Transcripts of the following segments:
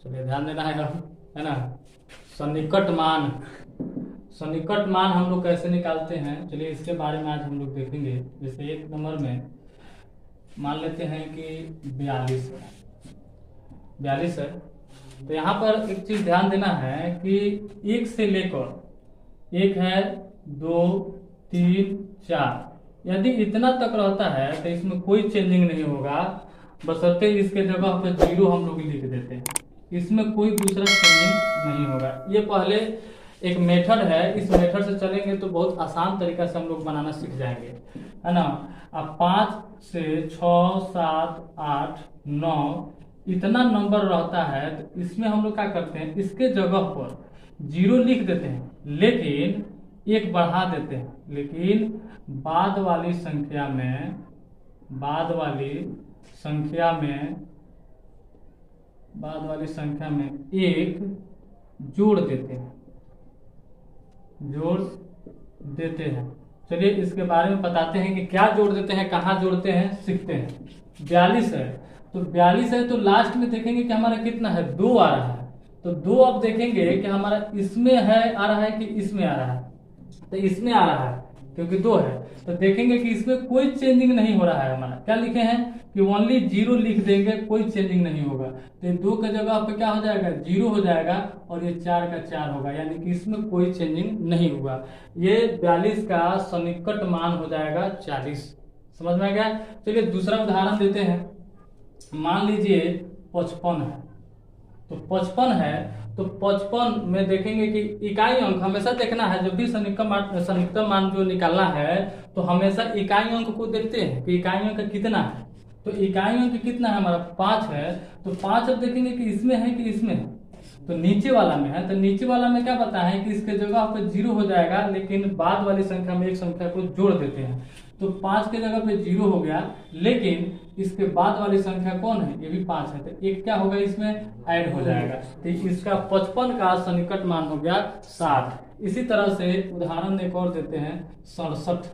चलिए ध्यान देना है ना। सन्निकट मान, सन्निकट मान हम लोग कैसे निकालते हैं, चलिए इसके बारे में आज हम लोग देखेंगे। जैसे एक नंबर में मान लेते हैं कि 42 है, 42 है। तो यहाँ पर एक चीज ध्यान देना है कि एक से लेकर, एक है, दो, तीन, चार, यदि इतना तक रहता है तो इसमें कोई चेंजिंग नहीं होगा, बशर्ते इसके जगह पे जीरो हम लोग लिख देते हैं, इसमें कोई दूसरा चेंजिंग नहीं होगा। ये पहले एक मेथड है, इस मेथड से चलेंगे तो बहुत आसान तरीका से हम लोग बनाना सीख जाएंगे, है ना। अब 5 से 6, 7, 8, 9 इतना नंबर रहता है तो इसमें हम लोग क्या करते हैं, इसके जगह पर जीरो लिख देते हैं, लेकिन एक बढ़ा देते हैं, लेकिन बाद वाली संख्या में, बाद वाली संख्या में, बाद वाली संख्या में एक जोड़ देते हैं, जोड़ देते हैं। चलिए इसके बारे में बताते हैं कि क्या जोड़ देते हैं, कहाँ जोड़ते हैं, सीखते हैं। 42 है, तो 42 है तो लास्ट में देखेंगे कि हमारा कितना है, 2 आ रहा है। तो 2 अब देखेंगे कि हमारा इसमें है, आ रहा है कि इसमें आ रहा है, तो इसमें आ रहा है क्योंकि 2 है। तो देखेंगे कि इसमें कोई चेंजिंग नहीं हो रहा है, हमारा क्या लिखे हैं कि ओनली जीरो लिख देंगे, कोई चेंजिंग नहीं होगा। तो 2 के जगह पे क्या हो जाएगा, जीरो हो जाएगा, और ये 4 का 4 होगा, यानी कि इसमें कोई चेंजिंग नहीं होगा। ये 42 का सन्निकट मान हो जाएगा 40। समझ में आ गया। चलिए दूसरा उदाहरण देते हैं। मान लीजिए 55 है, तो 55 है तो 55 में देखेंगे कि इकाई अंक हमेशा देखना है, जब भी सन्निकटन मान जो निकालना है तो हमेशा इकाई अंक को देखते हैं कि इकाई अंक कितना है। तो इकाई अंक कितना है हमारा, 5 है। तो 5 अब देखेंगे कि इसमें है कि इसमें है, तो नीचे वाला में है। तो नीचे वाला में क्या बताया है कि इसके जगह पे जीरो हो जाएगा, लेकिन बाद वाली संख्या में एक संख्या को जोड़ देते हैं। तो 5 के जगह पे जीरो हो गया, लेकिन इसके बाद वाली संख्या कौन है, ये भी 5 है, तो एक क्या होगा इसमें ऐड हो जाएगा। तो इसका 55 का सन्निकट मान हो गया 60। इसी तरह से उदाहरण एक और देते हैं, 67।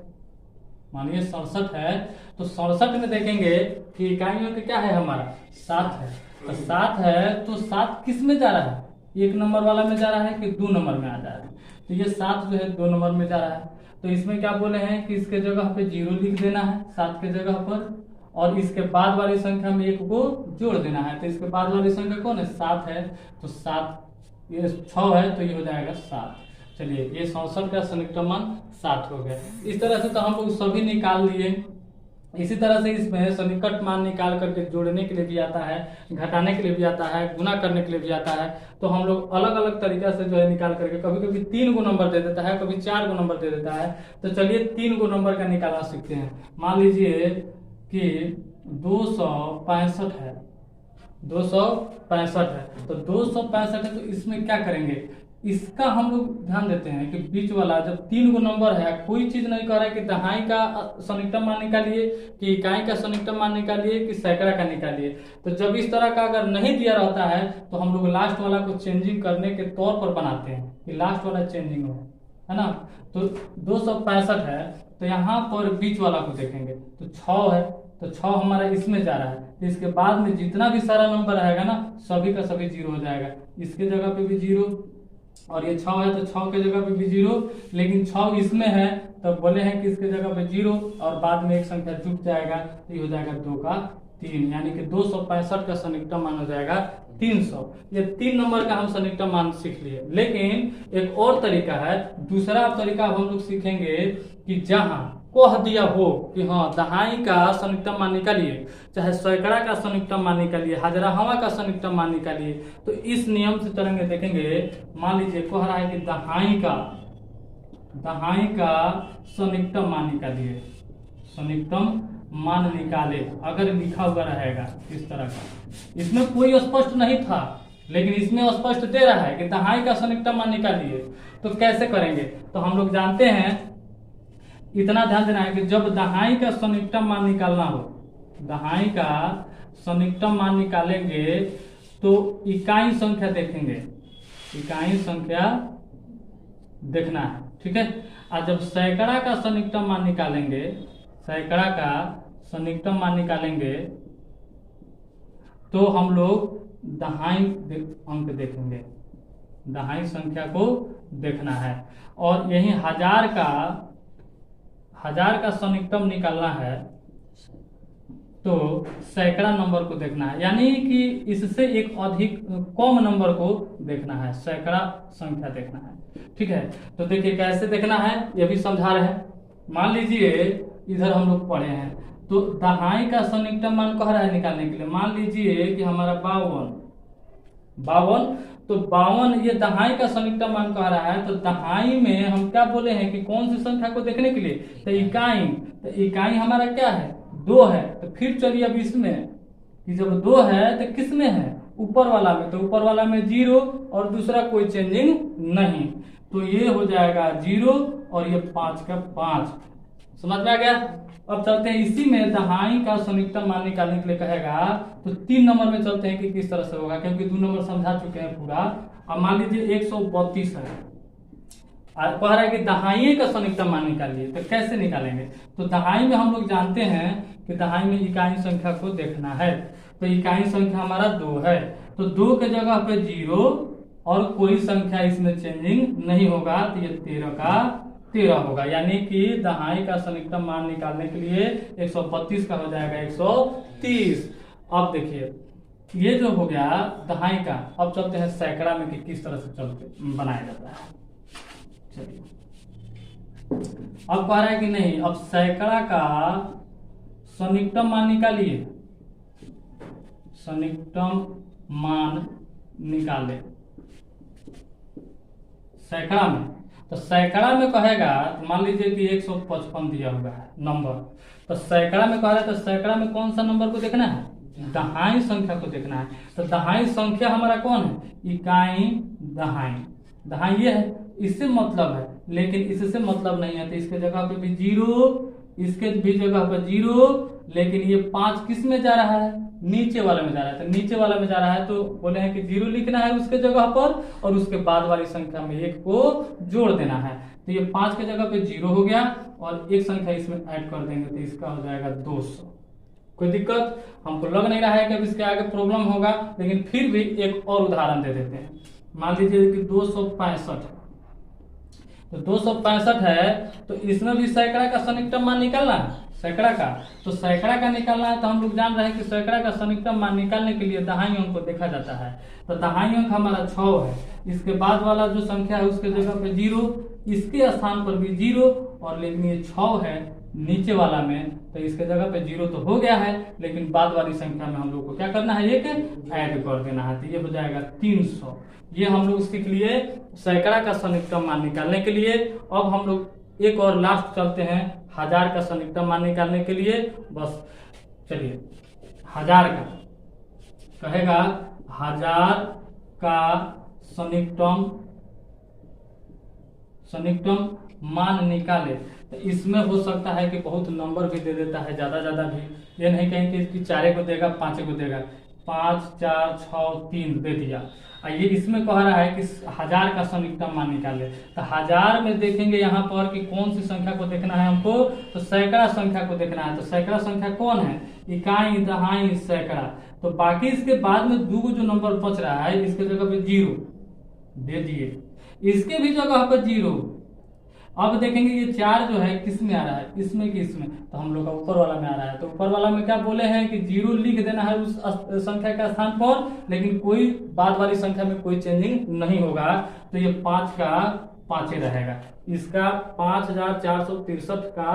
मानिए 67 है, तो 67 में देखेंगे कि इकाइयों का क्या है हमारा, 7 है। तो 7 है तो 7 किस में जा रहा है, 1 नंबर वाला में जा रहा है कि 2 नंबर में आ जा रहा है। तो ये 7 जो है 2 नंबर में जा रहा है। तो इसमें क्या बोले हैं कि इसके जगह पे जीरो लिख देना है 7 के जगह पर, और इसके बाद वाली संख्या में एक को जोड़ देना है। तो इसके बाद वाली संख्या कौन है, 7 है। तो 7, ये 6 है तो ये हो जाएगा 7। चलिए ये 67 का सन्निकटन मान 7 हो गया। इस तरह से तो हम लोग सभी निकाल लिए। इसी तरह से इसमें सन्निकट मान निकाल करके जोड़ने के लिए भी आता है, घटाने के लिए भी आता है, गुना करने के लिए भी आता है। तो हम लोग अलग अलग तरीका से जो है निकाल करके, कभी कभी 3 गो नंबर दे देता है, कभी 4 गो नंबर दे देता है। तो चलिए 3 गो नंबर का निकालना सीखते हैं। मान लीजिए कि 265 है, 265 है। तो 265 है तो इसमें क्या करेंगे, इसका हम लोग ध्यान देते हैं कि बीच वाला जब 3 गो नंबर है, कोई चीज नहीं कह रहा है कि दहाई का सन्निकटन मान निकालिए, कि इकाई का सन्निकटन मान निकालिए, कि सैकड़ा का निकालिए। तो जब इस तरह का अगर नहीं दिया रहता है तो हम लोग लास्ट वाला को चेंजिंग करने के तौर पर बनाते हैं कि लास्ट वाला चेंजिंग हो, है ना। तो 265 है, तो यहाँ पर बीच वाला को देखेंगे तो 6 है, तो 6 हमारा इसमें जा रहा है। तो इसके बाद में जितना भी सारा नंबर रहेगा ना, सभी का सभी जीरो हो जाएगा। इसके जगह पे भी जीरो, और ये 6 है तो 6 के जगह पे भी जीरो, लेकिन 6 इसमें है तो बोले हैं कि इसके जगह पे जीरो, और बाद में एक संख्या जुट जाएगा तो ये हो जाएगा 2 का 3, यानी कि 265 का सन्निकटन मान हो जाएगा 300। ये 3 नंबर का हम सन्निकटन मान सीख लिए। लेकिन एक और तरीका है, दूसरा तरीका हम लोग सीखेंगे कि जहां कह दिया हो कि हाँ दहाई का सन्निकटन मान निकालिए, चाहे सैकड़ा का सन्निकटन मान निकालिए, हजारहवा का सन्निकटन मान निकालिए, तो इस नियम से चलेंगे। देखेंगे मान लीजिए कह रहा है कि दहाई का सन्निकटन मान निकालिए, सन्निकटन मान निकाले, अगर लिखा हुआ रहेगा इस तरह का। इसमें कोई स्पष्ट नहीं था, लेकिन इसमें स्पष्ट दे रहा है कि दहाई का सन्निकटन मान निकालिए। तो कैसे करेंगे, तो हम लोग जानते हैं, इतना ध्यान देना है कि जब दहाई का सन्निकटन मान निकालना हो, दहाई का सन्निकटन मान निकालेंगे तो इकाई संख्या देखेंगे, इकाई संख्या देखना है, ठीक है। और जब सैकड़ा का सन्निकटन मान निकालेंगे, सैकड़ा का सन्निकटन मान निकालेंगे तो हम लोग दहाई अंक देखेंगे, दहाई संख्या को देखना है। और यही हजार का सन्निकटन निकालना है तो सैकड़ा नंबर को देखना है, यानी कि इससे एक अधिक कम नंबर को देखना है, सैकड़ा संख्या देखना है। ठीक है, तो देखिए कैसे देखना है ये भी समझा रहे हैं। मान लीजिए इधर हम लोग पढ़े हैं तो दहाई का सन्निकटन मान कह रहा है निकालने के लिए। मान लीजिए कि हमारा 52, तो 52 ये दहाई का सन्निकटन मान कह रहा है, तो दहाई में हम क्या बोले हैं कि कौन सी संख्या को देखने के लिए, तो इकाई हमारा क्या है, 2 है। तो फिर चलिए अब इसमें कि जब 2 है तो किस में है, ऊपर वाला में, तो ऊपर वाला में 0 और दूसरा कोई चेंजिंग नहीं, तो ये हो जाएगा 0 और ये 5 का 5। समझ में आ गया। अब चलते हैं इसी में दहाई का सन्निकटन मान निकालने के लिए कहेगा तो 3 नंबर में चलते हैं कि किस तरह से होगा, क्योंकि 2 नंबर समझा चुके हैं पूरा। अब मान लीजिए 132 है, कह रहा है कि दहाई का सन्निकटन मान निकालिए, तो कैसे निकालेंगे, तो दहाई में हम लोग जानते हैं कि दहाई में इकाई संख्या को देखना है, तो इकाई संख्या हमारा 2 है, तो 2 के जगह पे 0 और कोई संख्या इसमें चेंजिंग नहीं होगा, तो ये 13 का 13 होगा, यानी कि दहाई का सन्निकटन मान निकालने के लिए 132 का हो जाएगा 130। अब देखिए ये जो हो गया दहाई का। अब चलते हैं सैकड़ा में कि किस तरह से चलते बनाया जाता है। चलिए अब कह रहा है कि नहीं, अब सैकड़ा का सन्निकटन मान निकालिए, सन्निकटन मान निकाले सैकड़ा में। तो सैकड़ा में कहेगा, मान लीजिए कि 155 दिया हुआ है नंबर, तो सैकड़ा में कह रहा है, तो सैकड़ा में कौन सा नंबर को देखना है, दहाई संख्या को देखना है। तो दहाई संख्या हमारा कौन है, इकाई दहाई ये है, इससे मतलब है, लेकिन इससे मतलब नहीं है, तो इसके जगह पे भी 0, इसके भी जगह पर 0, लेकिन ये 5 किस में जा रहा है, नीचे वाले में जा रहा है, तो नीचे वाला में जा रहा है तो बोले हैं कि 0 लिखना है उसके जगह पर, और उसके बाद वाली संख्या में 1 को जोड़ देना है। तो ये 5 के जगह पे 0 हो गया और एक संख्या इसमें ऐड कर देंगे, तो इसका हो जाएगा 200। कोई दिक्कत हमको लग नहीं रहा है कि अब इसके आगे प्रॉब्लम होगा, लेकिन फिर भी एक और उदाहरण दे देते हैं। मान लीजिए कि 265, तो 265 है, तो इसमें भी सैकड़ा का सन्निकटन मान निकालना है, सैकड़ा का। तो सैकड़ा का निकालना है, तो हम लोग जान रहे हैं कि सैकड़ा का सन्निकटन मान निकालने के लिए दहाई अंक को देखा जाता है। तो दहाई अंक हमारा 6 है, इसके बाद वाला जो संख्या है उसके जगह पे 0, इसके स्थान पर भी 0, और लेकिन ये 6 है नीचे वाला में, तो इसके जगह पे 0 तो हो गया है, लेकिन बाद वाली संख्या में हम लोग को क्या करना है, एक ऐड कर देना है, तो ये हो जाएगा 300। ये हम लोग सीख लिए सैकड़ा का सन्निकटन मान निकालने के लिए। अब हम लोग एक और लास्ट चलते हैं हजार का सन्निकटन मान निकालने के लिए। बस चलिए, हजार का कहेगा, हजार का सन्निकटन मान निकाले, तो इसमें हो सकता है कि बहुत नंबर भी दे देता है, ज्यादा भी, ये नहीं कहेंगे कि 4 को देगा 5 को देगा, 5 4 6 3 दे दिया। ये इसमें कह रहा है कि हजार का सन्निकटन मान निकाले, तो हजार में देखेंगे यहाँ पर कि कौन सी संख्या को देखना है हमको, तो सैकड़ा संख्या को देखना है। तो सैकड़ा संख्या कौन है, इकाई दहाई सैकड़ा। तो बाकी इसके बाद में 2 जो नंबर बच रहा है, इसके जगह पे 0 दे दिए, इसके भी जगह पर 0। अब देखेंगे ये 4 जो है किस में आ रहा है, इसमें कि इसमें, तो हम लोग का ऊपर वाला में आ रहा है। तो ऊपर वाला में क्या बोले हैं कि 0 लिख देना है उस संख्या का स्थान पर, लेकिन कोई बाद वाली संख्या में कोई चेंजिंग नहीं होगा, तो ये 5 का 5 ही रहेगा। इसका 5463 का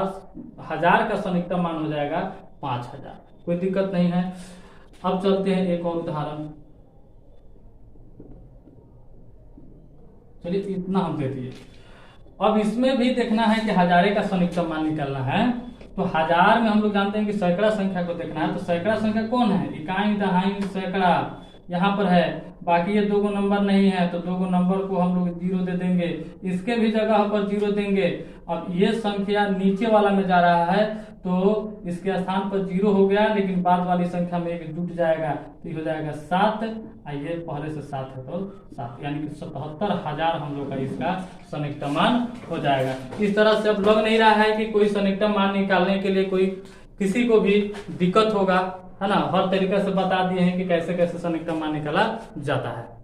हजार का सन्निकटन मान हो जाएगा 5000। कोई दिक्कत नहीं है। अब चलते हैं एक और उदाहरण। चलिए इतना हम दे दिए। अब इसमें भी देखना है कि हजारे का सन्निकटन मान निकालना है। तो हजार में हम लोग जानते हैं कि सैकड़ा संख्या को देखना है। तो सैकड़ा संख्या कौन है, इकाई दहाई सैकड़ा यहाँ पर है। बाकी ये 2 नंबर नहीं है, तो 2 नंबर को हम लोग 0 दे देंगे, इसके भी जगह पर 0 देंगे। अब ये संख्या नीचे वाला में जा रहा है, तो इसके स्थान पर 0 हो गया, लेकिन बाद वाली संख्या में 1 जुट जाएगा, तो ये हो जाएगा 7। ये पहले से 7 है तो 7, यानी कि 77,000 हम लोग का इसका सन्निकटन मान हो जाएगा। इस तरह से अब लग नहीं रहा है कि कोई सन्निकटन मान निकालने के लिए कोई किसी को भी दिक्कत होगा। है ना, हर तरीके से बता दिए हैं कि कैसे कैसे सन्निकटन मान निकाला जाता है।